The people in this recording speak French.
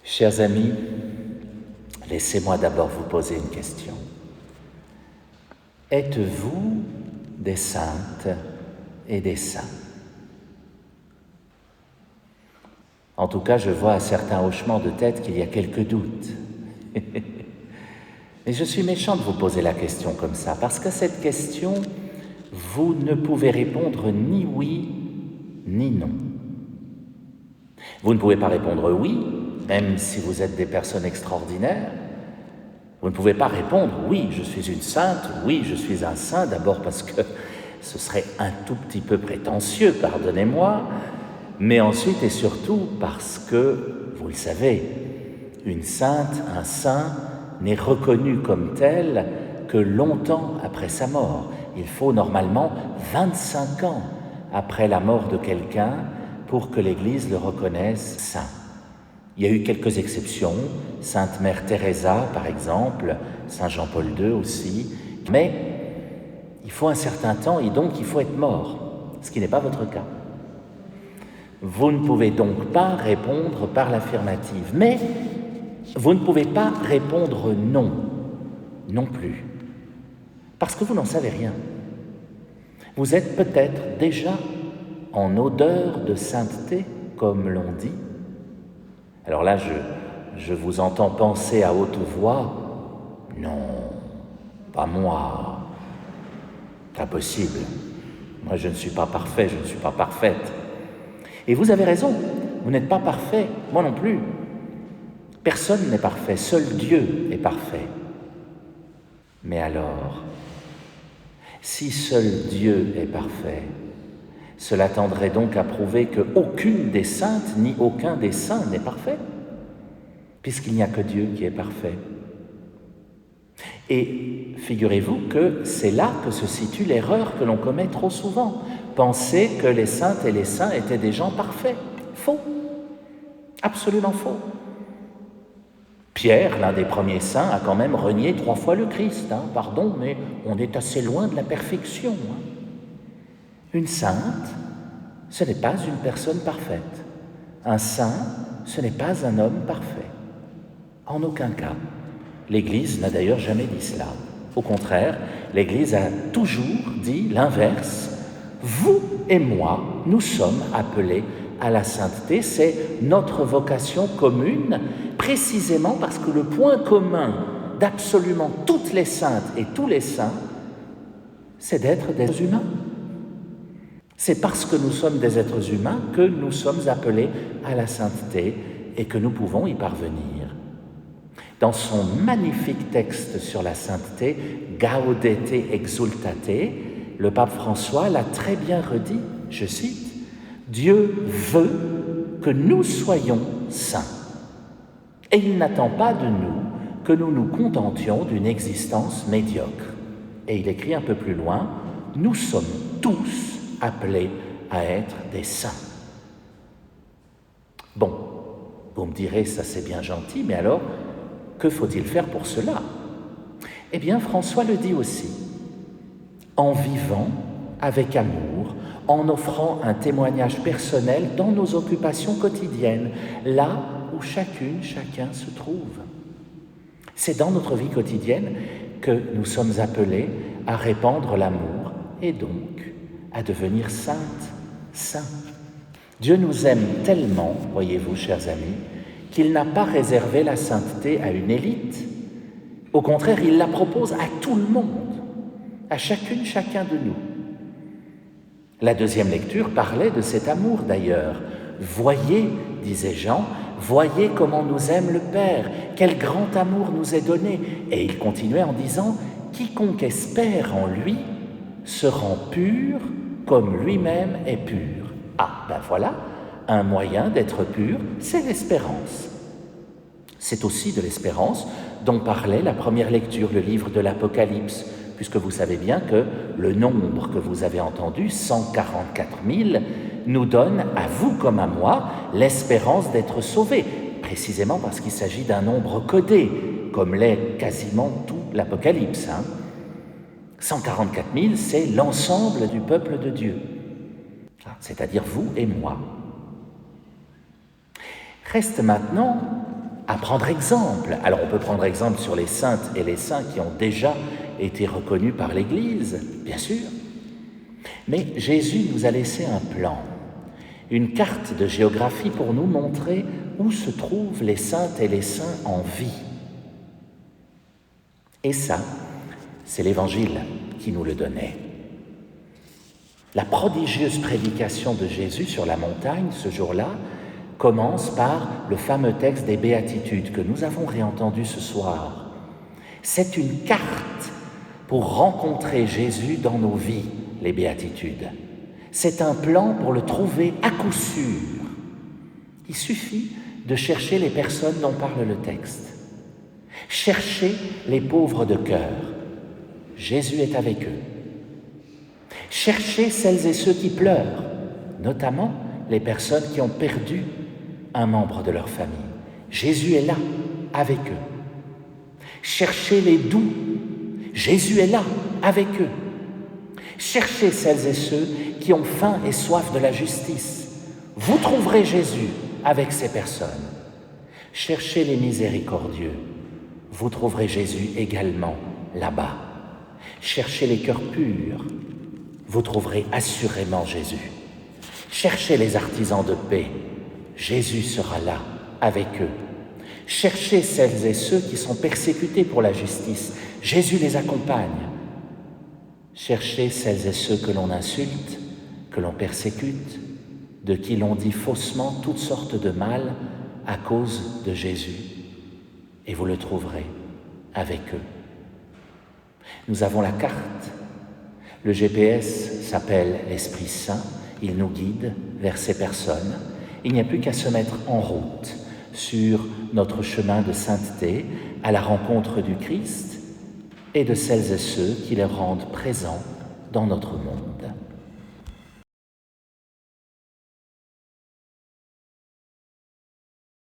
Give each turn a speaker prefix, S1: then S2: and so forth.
S1: Chers amis, laissez-moi d'abord vous poser une question. Êtes-vous des saintes et des saints? En tout cas, je vois à certains hochements de tête qu'il y a quelques doutes. Mais je suis méchant de vous poser la question comme ça, parce qu'à cette question, vous ne pouvez répondre ni oui, ni non. Vous ne pouvez pas répondre oui, même si vous êtes des personnes extraordinaires. Vous ne pouvez pas répondre oui, je suis une sainte, oui, je suis un saint, d'abord parce que ce serait un tout petit peu prétentieux, pardonnez-moi, mais ensuite et surtout parce que, vous le savez, une sainte, un saint, n'est reconnu comme tel que longtemps après sa mort. Il faut normalement 25 ans après la mort de quelqu'un pour que l'Église le reconnaisse saint. Il y a eu quelques exceptions, Sainte Mère Teresa par exemple, Saint Jean-Paul II aussi, mais il faut un certain temps et donc il faut être mort, ce qui n'est pas votre cas. Vous ne pouvez donc pas répondre par l'affirmative, mais vous ne pouvez pas répondre non, non plus, parce que vous n'en savez rien. Vous êtes peut-être déjà en odeur de sainteté, comme l'on dit. Alors là, je vous entends penser à haute voix, non, pas moi, pas possible, moi je ne suis pas parfait, je ne suis pas parfaite. Et vous avez raison, vous n'êtes pas parfait, moi non plus. Personne n'est parfait, seul Dieu est parfait. Mais alors, si seul Dieu est parfait, cela tendrait donc à prouver qu'aucune des saintes ni aucun des saints n'est parfait, puisqu'il n'y a que Dieu qui est parfait. Et figurez-vous que c'est là que se situe l'erreur que l'on commet trop souvent. Penser que les saintes et les saints étaient des gens parfaits. Faux. Absolument faux. Pierre, l'un des premiers saints, a quand même renié 3 fois le Christ. Pardon, mais on est assez loin de la perfection. Une sainte, ce n'est pas une personne parfaite. Un saint, ce n'est pas un homme parfait. En aucun cas. L'Église n'a d'ailleurs jamais dit cela. Au contraire, l'Église a toujours dit l'inverse. Vous et moi, nous sommes appelés à la sainteté, c'est notre vocation commune, précisément parce que le point commun d'absolument toutes les saintes et tous les saints, c'est d'être des êtres humains. C'est parce que nous sommes des êtres humains que nous sommes appelés à la sainteté et que nous pouvons y parvenir. Dans son magnifique texte sur la sainteté, Gaudete exultate, le pape François l'a très bien redit, je cite, « Dieu veut que nous soyons saints. Et il n'attend pas de nous que nous nous contentions d'une existence médiocre. » Et il écrit un peu plus loin, « Nous sommes tous appelés à être des saints. » Bon, vous me direz, ça c'est bien gentil, mais alors, que faut-il faire pour cela? Eh bien, François le dit aussi, en vivant avec amour, en offrant un témoignage personnel dans nos occupations quotidiennes, là où chacune, chacun se trouve. C'est dans notre vie quotidienne que nous sommes appelés à répandre l'amour et donc à devenir saintes, saints. Dieu nous aime tellement, voyez-vous, chers amis, qu'il n'a pas réservé la sainteté à une élite. Au contraire, il la propose à tout le monde, à chacune, chacun de nous. La deuxième lecture parlait de cet amour d'ailleurs. Voyez, disait Jean, voyez comment nous aime le Père, quel grand amour nous est donné. Et il continuait en disant, quiconque espère en lui se rend pur comme lui-même est pur. Ah, ben voilà, un moyen d'être pur, c'est l'espérance. C'est aussi de l'espérance dont parlait la première lecture, le livre de l'Apocalypse, puisque vous savez bien que le nombre que vous avez entendu, 144 000, nous donne, à vous comme à moi, l'espérance d'être sauvés, précisément parce qu'il s'agit d'un nombre codé, comme l'est quasiment tout l'Apocalypse. 144 000, c'est l'ensemble du peuple de Dieu, c'est-à-dire vous et moi. Reste maintenant à prendre exemple. Alors on peut prendre exemple sur les saintes et les saints qui ont déjà été reconnus par l'Église, bien sûr. Mais Jésus nous a laissé un plan, une carte de géographie pour nous montrer où se trouvent les saintes et les saints en vie. Et ça, c'est l'Évangile qui nous le donnait. La prodigieuse prédication de Jésus sur la montagne, ce jour-là, commence par le fameux texte des Béatitudes que nous avons réentendu ce soir. C'est une carte pour rencontrer Jésus dans nos vies, les Béatitudes. C'est un plan pour le trouver à coup sûr. Il suffit de chercher les personnes dont parle le texte. Cherchez les pauvres de cœur. Jésus est avec eux. Cherchez celles et ceux qui pleurent, notamment les personnes qui ont perdu un membre de leur famille. Jésus est là, avec eux. Cherchez les doux. Jésus est là, avec eux. Cherchez celles et ceux qui ont faim et soif de la justice. Vous trouverez Jésus avec ces personnes. Cherchez les miséricordieux. Vous trouverez Jésus également là-bas. Cherchez les cœurs purs. Vous trouverez assurément Jésus. Cherchez les artisans de paix. Jésus sera là, avec eux. Cherchez celles et ceux qui sont persécutés pour la justice. Jésus les accompagne. Cherchez celles et ceux que l'on insulte, que l'on persécute, de qui l'on dit faussement toutes sortes de mal à cause de Jésus. Et vous le trouverez avec eux. Nous avons la carte. Le GPS s'appelle l'Esprit Saint. Il nous guide vers ces personnes. Il n'y a plus qu'à se mettre en route sur notre chemin de sainteté à la rencontre du Christ et de celles et ceux qui les rendent présents dans notre monde.